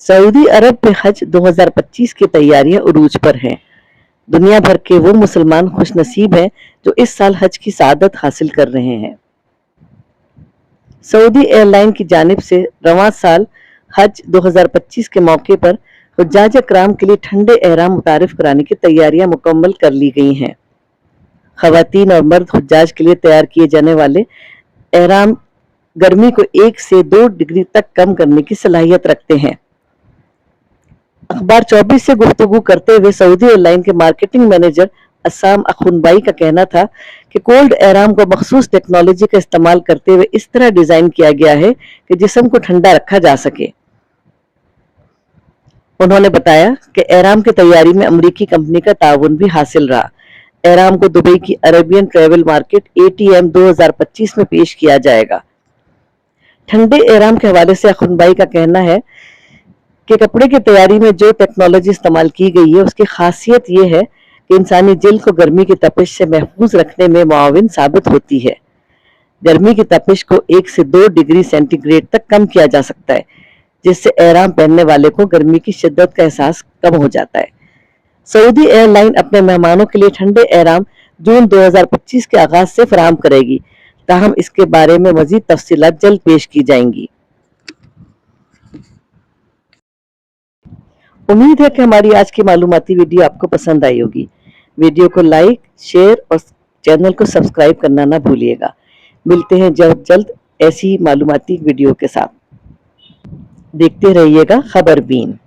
Saudi अरब में हज 2025 की तैयारियां उरूज पर हैं। दुनिया भर के वो मुसलमान खुशनसीब हैं जो इस साल हज की सआदत हासिल कर रहे हैं। सऊदी एयरलाइन की जानिब से रवां साल हज 2025 के मौके पर हुज्जाज कराम के लिए ठंडे एहराम मुतारिफ कराने की तैयारियां मुकम्मल कर ली गई हैं। खवातीन और मर्द हुज्जाज के लिए तैयार किए जाने वाले एहराम गर्मी को 1 से 2 डिग्री तक कम करने की सलाहियत रखते हैं। अखबार 24 से गुफ्तगू करते हुए सऊदी एयरलाइन के मार्केटिंग मैनेजर असाम अखुनबाई का कहना था कि कोल्ड एहराम को मखसूस टेक्नोलॉजी का इस्तेमाल करते हुए इस तरह डिजाइन किया गया है कि जिस्म को ठंडा रखा जा सके। उन्होंने बताया कि एहराम की तैयारी में अमरीकी कंपनी का ताउन भी हासिल रहा। एहराम को दुबई की अरेबियन ट्रेवल मार्केट ATM 2025 में पेश किया जाएगा। ठंडे एहराम के हवाले से अखुनबाई का कहना है कि कपड़े की तैयारी में जो टेक्नोलॉजी इस्तेमाल की गई है उसकी खासियत ये है कि इंसानी जिल्द को गर्मी की तपिश से महफूज रखने में मुआविन साबित होती है। गर्मी की तपिश को 1 से 2 डिग्री सेंटीग्रेड तक कम किया जा सकता है, जिससे एहराम पहनने वाले को गर्मी की शिद्दत का एहसास कम हो जाता है। सऊदी एयरलाइन अपने मेहमानों के लिए ठंडे एहराम जून 2025 के आगाज से फराहम करेगी, ताहम इसके बारे में मजीद तफसीलात जल्द पेश की जाएंगी। उम्मीद है कि हमारी आज की मालूमाती वीडियो आपको पसंद आई होगी। वीडियो को लाइक, शेयर और चैनल को सब्सक्राइब करना ना भूलिएगा। मिलते हैं जल्द ऐसी मालूमाती वीडियो के साथ। देखते रहिएगा खबरबीन।